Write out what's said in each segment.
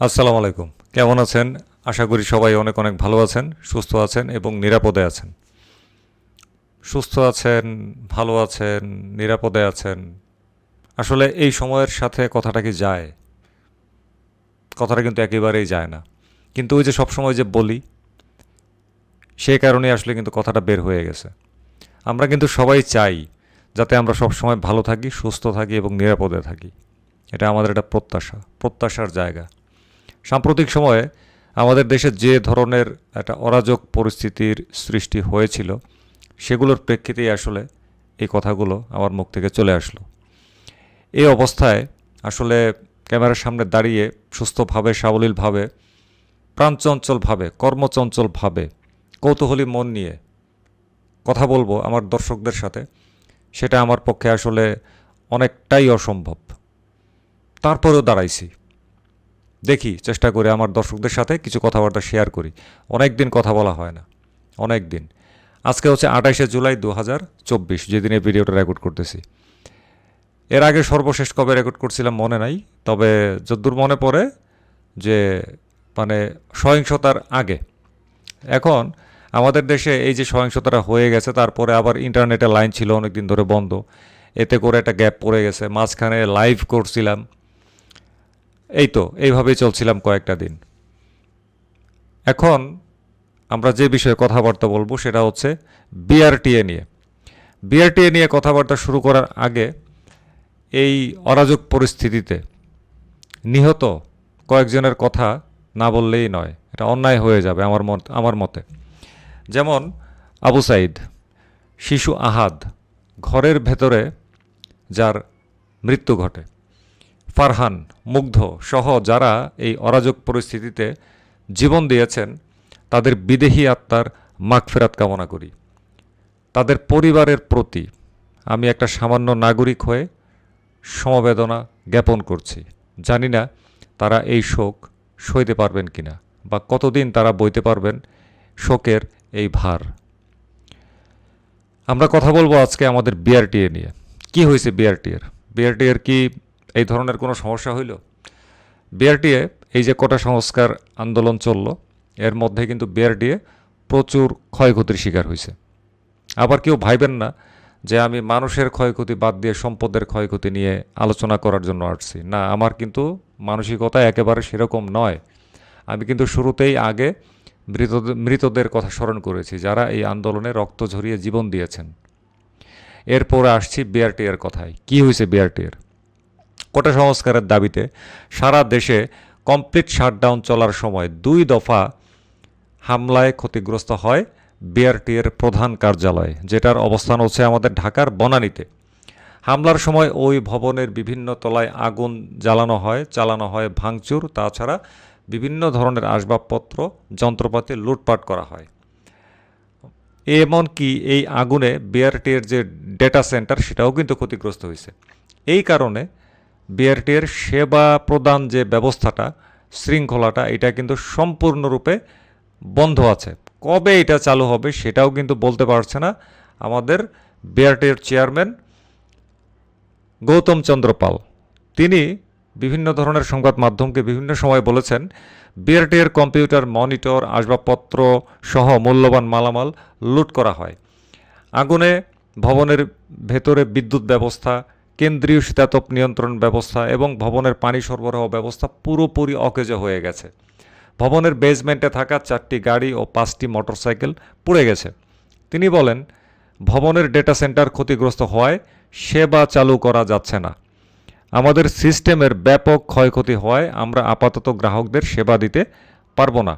আসসালামু আলাইকুম। কেমন আছেন? আশা করি সবাই অনেক অনেক ভালো আছেন, সুস্থ আছেন এবং নিরাপদে আছেন। সুস্থ আছেন, ভালো আছেন, নিরাপদে আছেন। আসলে এই সময়ের সাথে কথাটা কি যায়? কথাটা কিন্তু একেবারেই যায় না। কিন্তু ওই যে সবসময় যে বলি, সেই কারণেই আসলে কিন্তু কথাটা বের হয়ে গেছে। আমরা কিন্তু সবাই চাই যাতে আমরা সবসময় ভালো থাকি, সুস্থ থাকি এবং নিরাপদে থাকি। এটা আমাদের একটা প্রত্যাশা, প্রত্যাশার জায়গা। সাম্প্রতিক সময়ে আমাদের দেশে যে ধরনের একটা অরাজক পরিস্থিতির সৃষ্টি হয়েছিল সেগুলোর প্রেক্ষিতেই আসলে এই কথাগুলো আমার মুখ থেকে চলে আসলো। এই অবস্থায় আসলে ক্যামেরার সামনে দাঁড়িয়ে সুস্থভাবে, সাবলীলভাবে, প্রাণচঞ্চলভাবে, কর্মচঞ্চলভাবে, কৌতূহলী মন নিয়ে কথা বলবো আমার দর্শকদের সাথে, সেটা আমার পক্ষে আসলে অনেকটাই অসম্ভব। তারপরেও দাঁড়াইছি। দেখি চেষ্টা করে আমার দর্শকদের সাথে কিছু কথাবার্তা শেয়ার করি। অনেক দিন কথা বলা হয় না, অনেক দিন। আজকে হচ্ছে ২৮শে জুলাই ২০২৪, যেদিন এই ভিডিওটা রেকর্ড করতেছি। এর আগে সর্বশেষ কবে রেকর্ড করছিলাম মনে নাই, তবে যদ্দূর মনে পড়ে যে মানে সহিংসতার আগে। এখন আমাদের দেশে এই যে সহিংসতাটা হয়ে গেছে, তারপরে আবার ইন্টারনেটের লাইন ছিল অনেক দিন ধরে বন্ধ, এতে করে একটা গ্যাপ পড়ে গেছে। মাঝখানে লাইভ করছিলাম, এই তো এইভাবেই চলছিলাম কয়েকটা দিন। এখন আমরা যে বিষয়ে কথাবার্তা বলবো সেটা হচ্ছে বিআরটিএ নিয়ে। বিআরটিএ নিয়ে কথাবার্তা শুরু করার আগে এই অরাজক পরিস্থিতিতে নিহত কয়েকজনের কথা না বললেই নয়, এটা অন্যায় হয়ে যাবে আমার মতে। যেমন আবু সাইদ, শিশু আহাদ, ঘরের ভেতরে যার মৃত্যু ঘটে, ফারহান, মুগ্ধ সহ যারা এই অরাজক পরিস্থিতিতে জীবন দিয়েছেন, তাদের বিদেহী আত্মার মাগফিরাত কামনা করি। তাদের পরিবারের প্রতি আমি একটা সামান্য নাগরিক হয়ে সমবেদনা জ্ঞাপন করছি। জানি না তারা এই শোক সইতে পারবেন কিনা, বা কতদিন তারা বইতে পারবেন শোকের এই ভার। আমরা কথা বলবো আজকে আমাদের বিআরটিএ নিয়ে। কি হয়েছে বিআরটিএর? বিআরটিএর কি এই ধরনের কোনো সমস্যা হইল? বিআরটিএ এই যে কোটা সংস্কার আন্দোলন চলল, এর মধ্যে কিন্তু বিআরটিএ প্রচুর ক্ষয়ক্ষতির শিকার হয়েছে। আবার কেউ ভাইবেন না যে আমি মানুষের ক্ষয়ক্ষতি বাদ দিয়ে সম্পদের ক্ষয়ক্ষতি নিয়ে আলোচনা করার জন্য আসছি। না, আমার কিন্তু মানসিকতা একেবারে সেরকম নয়। আমি কিন্তু শুরুতেই আগে মৃতদের কথা স্মরণ করেছি, যারা এই আন্দোলনে রক্ত ঝরিয়ে জীবন দিয়েছেন। এরপরে আসছি বিআরটিএর কথায়। কি হয়েছে বিআরটিএর? কোটা সংস্কারের দাবিতে সারা দেশে কমপ্লিট শাটডাউন চলার সময় ২ দফা হামলায় ক্ষতিগ্রস্ত হয় বিআরটিএর প্রধান কার্যালয়, যেটার অবস্থান হচ্ছে আমাদের ঢাকার বনানীতে। হামলার সময় ওই ভবনের বিভিন্ন তলায় আগুন চালানো হয় ভাঙচুর, তাছাড়া বিভিন্ন ধরনের আসবাবপত্র, যন্ত্রপাতি লুটপাট করা হয়। এমনকি এই আগুনে বিআরটিএর যে ডেটা সেন্টার সেটাও কিন্তু ক্ষতিগ্রস্ত হয়েছে। এই কারণে বিআরটিএর সেবা প্রদান যে ব্যবস্থাটা, শৃঙ্খলাটা, এটা কিন্তু সম্পূর্ণরূপে বন্ধ আছে। কবে এটা চালু হবে সেটাও কিন্তু বলতে পারছে না আমাদের বিআরটিএর চেয়ারম্যান গৌতম চন্দ্র পাল। তিনি বিভিন্ন ধরনের সংবাদ মাধ্যমকে বিভিন্ন সময় বলেছেন বিআরটিএর কম্পিউটার, মনিটর, আসবাবপত্র সহ মূল্যবান মালামাল লুট করা হয়। আগুনে ভবনের ভেতরে বিদ্যুৎ ব্যবস্থা, কেন্দ্রীয় শীতাতপ নিয়ন্ত্রণ ব্যবস্থা এবং ভবনের পানি সরবরাহ ব্যবস্থা পুরোপুরি অকেজো হয়ে গেছে। ভবনের বেসমেন্টে থাকা 4টি গাড়ি ও 5টি মোটরসাইকেল পুড়ে গেছে। তিনি বলেন, ভবনের ডেটা সেন্টার ক্ষতিগ্রস্ত হওয়ায় সেবা চালু করা যাচ্ছে না। আমাদের সিস্টেমের ব্যাপক ক্ষয়ক্ষতি হওয়ায় আমরা আপাতত গ্রাহকদের সেবা দিতে পারবো না।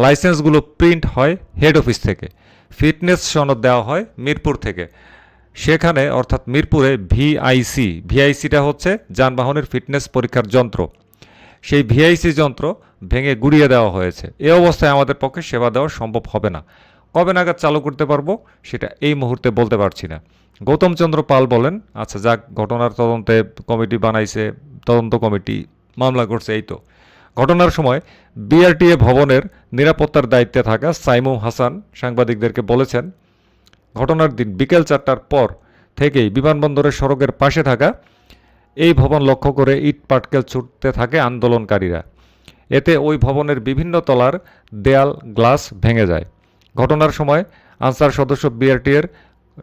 লাইসেন্সগুলো প্রিন্ট হয় হেড অফিস থেকে, ফিটনেস সনদ দেওয়া হয় মিরপুর থেকে। সেখানে অর্থাৎ মিরপুরে ভিআইসিটা হচ্ছে যানবাহনের ফিটনেস পরীক্ষার যন্ত্র, সেই ভিআইসি যন্ত্র ভেঙে গুড়িয়ে দেওয়া হয়েছে। এ অবস্থায় আমাদের পক্ষে সেবা দেওয়া সম্ভব হবে না। কবে নাগাদ চালু করতে পারবো সেটা এই মুহূর্তে বলতে পারছি না। গৌতম চন্দ্র পাল বলেন, আচ্ছা যাক, ঘটনার তদন্তে কমিটি বানাইছে, তদন্ত কমিটি মামলা করছে, এই তো। ঘটনার সময় বিআরটিএ ভবনের নিরাপত্তার দায়িত্বে থাকা সাইমুম হাসান সাংবাদিকদেরকে বলেছেন, ঘটনার দিন বিকেল 4টার পর থেকেই বিমানবন্দরের সড়কের পাশে থাকা এই ভবন লক্ষ্য করে ইট পাটকেল ছুটতে থাকে আন্দোলনকারীরা। এতে ওই ভবনের বিভিন্ন তলার দেয়াল গ্লাস ভেঙে যায়। ঘটনার সময় আনসার সদস্য বিআরটি-এর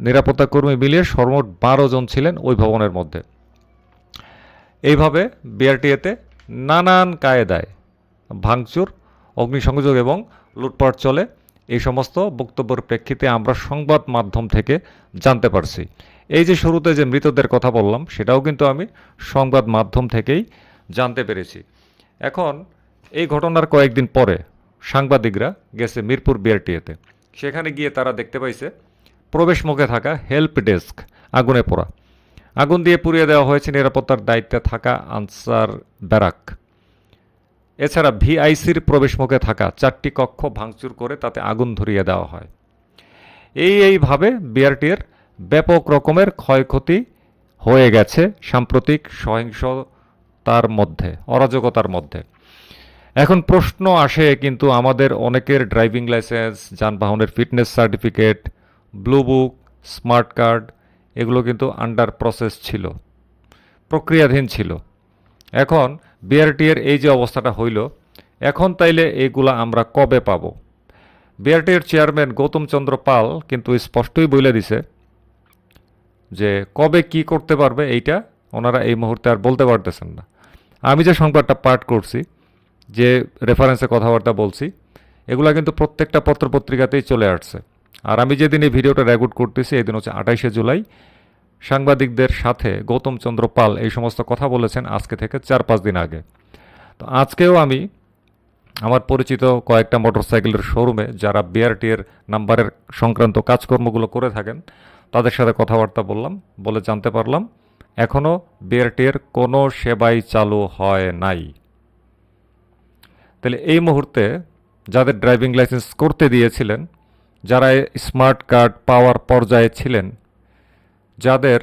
নিরাপত্তা কর্মী মিলিয়ে সর্বমোট 12 জন ছিলেন ওই ভবনের মধ্যে। এইভাবে বিআরটিএতে নানান কায়দায় ভাঙচুর, অগ্নিসংযোগ এবং লুটপাট চলে। এই সমস্ত বক্তব্যের প্রেক্ষিতে আমরা সংবাদ মাধ্যম থেকে জানতে পারছি। এই যে শুরুতে যে মৃতদের কথা বললাম, সেটাও কিন্তু আমি সংবাদ মাধ্যম থেকেই জানতে পেরেছি। এখন এই ঘটনার কয়েকদিন পরে সাংবাদিকরা গেছে মিরপুর বিআরটিএতে। সেখানে গিয়ে তারা দেখতে পাইছে প্রবেশ মুখে থাকা হেল্প ডেস্ক আগুনে পোড়া। আগুন দিয়ে পুড়িয়ে দেওয়া হয়েছে নিরাপত্তার দায়িত্বে থাকা আনসার ব্যারাক। এছাড়া ভিআইসির প্রবেশমুখে থাকা 4টি কক্ষ ভাঙচুর করে তাতে আগুন ধরিয়ে দেওয়া হয়। এইভাবে বিআরটির ব্যাপক রকমের ক্ষয়ক্ষতি হয়ে গেছে সাম্প্রতিক সহিংসতার মধ্যে, অরাজকতার মধ্যে। এখন প্রশ্ন আসে কিন্তু আমাদের অনেকের ড্রাইভিং লাইসেন্স, যানবাহনের fitness certificate, blue book, smart card এগুলো কিন্তু আন্ডার প্রসেস ছিল, প্রক্রিয়াধীন ছিল। এখন বিআরটি-এর এই যে অবস্থাটা হইল, এখন তাইলে এইগুলা আমরা কবে পাবো? বিআরটি-এর চেয়ারম্যান গৌতম চন্দ্র পাল কিন্তু স্পষ্টই বলে দিছে যে কবে কি করতে পারবে এইটা ওনারা এই মুহূর্তে আর বলতে পারতেছেন না। আমি যে সংবাদটা পাঠ করছি, যে রেফারেন্সে কথাবার্তা বলছি, এগুলা কিন্তু প্রত্যেকটা পত্রপত্রিকাতেই চলে আসছে। আর আমি যেদিন এই ভিডিওটা রেকর্ড করতেছি এই দিন হচ্ছে 28শে জুলাই। সাংবাদিকদের সাথে গৌতম চন্দ্র পাল এই সমস্ত কথা বলেছেন আজকে থেকে 4-5 দিন আগে। তো আজকেও আমি আমার পরিচিত কয়েকটা মোটরসাইকেলের শোরুমে যারা বিআরটি-এর নাম্বারের সংক্রান্ত কাজকর্মগুলো করে থাকেন তাদের সাথে কথাবার্তা বললাম, বলে জানতে পারলাম এখনও বিআরটি-এর কোনো সেবাই চালু হয় নাই। তাহলে এই মুহূর্তে যাদের ড্রাইভিং লাইসেন্স করতে দিয়েছিলেন, যারা স্মার্ট কার্ড পাওয়ার পর্যায়ে ছিলেন, যাদের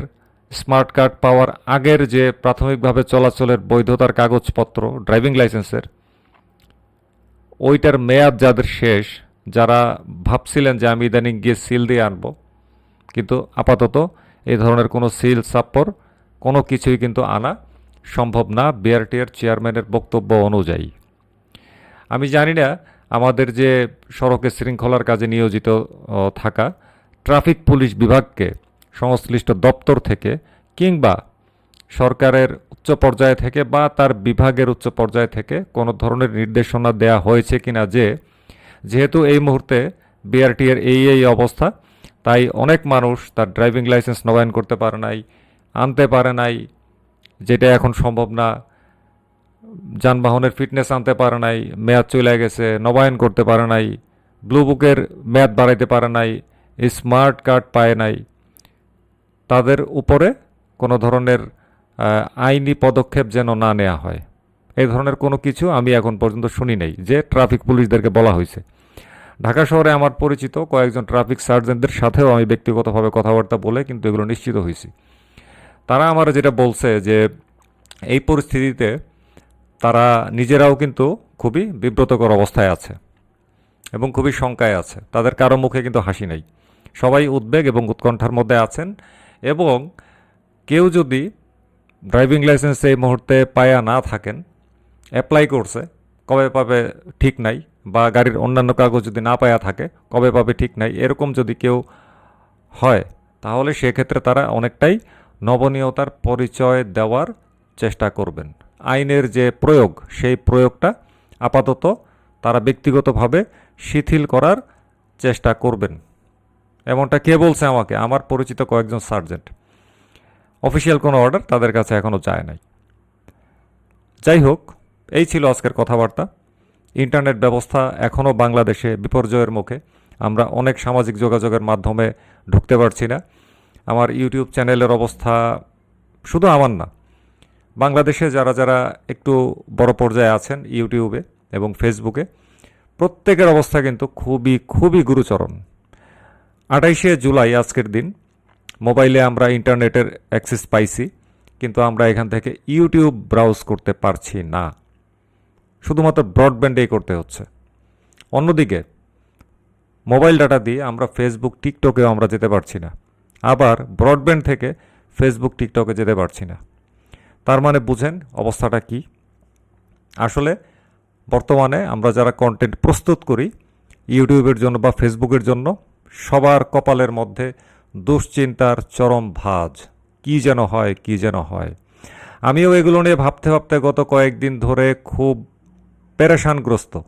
স্মার্ট কার্ড পাওয়ার আগের যে প্রাথমিকভাবে চলাচলের বৈধতার কাগজপত্র ড্রাইভিং লাইসেন্সের, ওইটার মেয়াদ যাদের শেষ, যারা ভাবছিলেন যে আমি ইদানিং গিয়ে সিল দিয়ে আনবো, কিন্তু আপাতত এই ধরনের কোনো সিল সাপ্পর কোনো কিছুই কিন্তু আনা সম্ভব না বিআরটি-এর চেয়ারম্যানের বক্তব্য অনুযায়ী। আমি জানি না আমাদের যে সড়কে শৃঙ্খলার কাজে নিয়োজিত থাকা ট্রাফিক পুলিশ বিভাগকে সংশ্লিষ্ট দপ্তর থেকে কিংবা সরকারের উচ্চ পর্যায় থেকে বা তার বিভাগের উচ্চ পর্যায় থেকে কোনো ধরনের নির্দেশনা দেয়া হয়েছে কিনা যে যেহেতু এই মুহূর্তে বিআরটি-এর এই অবস্থা, তাই অনেক মানুষ তার ড্রাইভিং লাইসেন্স নবায়ন করতে পারে নাই, আনতে পারে নাই, যেটা এখন সম্ভব না। যানবাহনের ফিটনেস আনতে পারে নাই, মেয়াদ চলে গেছে, নবায়ন করতে পারে নাই, ব্লু বুকের মেয়াদ বাড়াইতে পারে নাই, স্মার্ট কার্ড পায় নাই। তাদের উপরে কোনো ধরনের আইনি পদক্ষেপ যেন না নেওয়া হয়, এই ধরনের কোনো কিছু আমি এখন পর্যন্ত শুনি নাই যে ট্রাফিক পুলিশদেরকে বলা হয়েছে। ঢাকা শহরে আমার পরিচিত কয়েকজন ট্রাফিক সার্জেন্টদের সাথেও আমি ব্যক্তিগতভাবে কথাবার্তা বলে কিন্তু এগুলো নিশ্চিত হয়েছি। তারা আমার যেটা বলছে যে এই পরিস্থিতিতে তারা নিজেরাও কিন্তু খুবই বিব্রতকর অবস্থায় আছে এবং খুবই শঙ্কায় আছে। তাদের কারো মুখে কিন্তু হাসি নাই, সবাই উদ্বেগ এবং উৎকণ্ঠার মধ্যে আছেন। এবং কেউ যদি ড্রাইভিং লাইসেন্স এই মুহূর্তে পায়া না থাকেন, অ্যাপ্লাই করছে, কবে পাবে ঠিক নাই, বা গাড়ির অন্যান্য কাগজ যদি না পায়া থাকে কবে পাবে ঠিক নাই, এরকম যদি কেউ হয় তাহলে সেক্ষেত্রে তারা অনেকটাই নবনীয়তার পরিচয় দেওয়ার চেষ্টা করবেন। আইনের যে প্রয়োগ, সেই প্রয়োগটা আপাতত তারা ব্যক্তিগতভাবে শিথিল করার চেষ্টা করবেন। এমনটা কে বলছে আমাকে? আমার পরিচিত কয়েকজন সার্জেন্ট। অফিসিয়াল কোনো অর্ডার তাদের কাছে এখনও যায় নাই। যাই হোক, এই ছিল আজকের কথাবার্তা। ইন্টারনেট ব্যবস্থা এখনও বাংলাদেশে বিপর্যয়ের মুখে। আমরা অনেক সামাজিক যোগাযোগের মাধ্যমে ঢুকতে পারছি না। আমার ইউটিউব চ্যানেলের অবস্থা শুধু আমার না, বাংলাদেশে যারা যারা একটু বড় পর্যায়ে আছেন ইউটিউবে এবং ফেসবুকে, প্রত্যেকের অবস্থা কিন্তু খুবই খুবই গুরুচরণ। 28শে জুলাই আজকের দিন মোবাইলে আমরা ইন্টারনেটের অ্যাক্সেস পাইছি, কিন্তু আমরা এখান থেকে ইউটিউব ব্রাউজ করতে পারছি না, শুধুমাত্র ব্রডব্যান্ডেই করতে হচ্ছে। অন্যদিকে মোবাইল ডাটা দিয়ে আমরা ফেসবুক, টিকটকেও আমরা যেতে পারছি না, আবার ব্রডব্যান্ড থেকে ফেসবুক, টিকটকে যেতে পারছি না। তার মানে বুঝেন অবস্থাটা কি। আসলে বর্তমানে আমরা যারা কন্টেন্ট প্রস্তুত করি ইউটিউবের জন্য বা ফেসবুকের জন্য, সবার কপালের মধ্যে দুশ্চিন্তার চরম ভাঁজ। কি যেন হয়, কি যেন হয়। আমিও এগুলো নিয়ে ভাবতে ভাবতে গত কয়েকদিন ধরে খুব পেরেশানগ্রস্ত।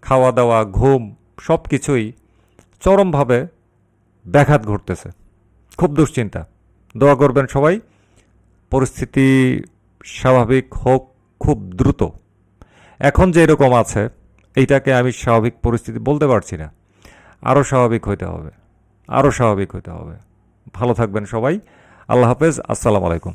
খাওয়া দাওয়া, ঘুম, সব কিছুই চরমভাবে ব্যাঘাত ঘটতেছে। খুব দুশ্চিন্তা। দোয়া করবেন সবাই, পরিস্থিতি স্বাভাবিক হোক খুব দ্রুত। এখন যে এরকম আছে, এইটাকে আমি স্বাভাবিক পরিস্থিতি বলতে পারছি না। আরও স্বাভাবিক হইতে হবে, আরও স্বাভাবিক হইতে হবে। ভালো থাকবেন সবাই। আল্লাহ হাফেজ। আসসালামু আলাইকুম।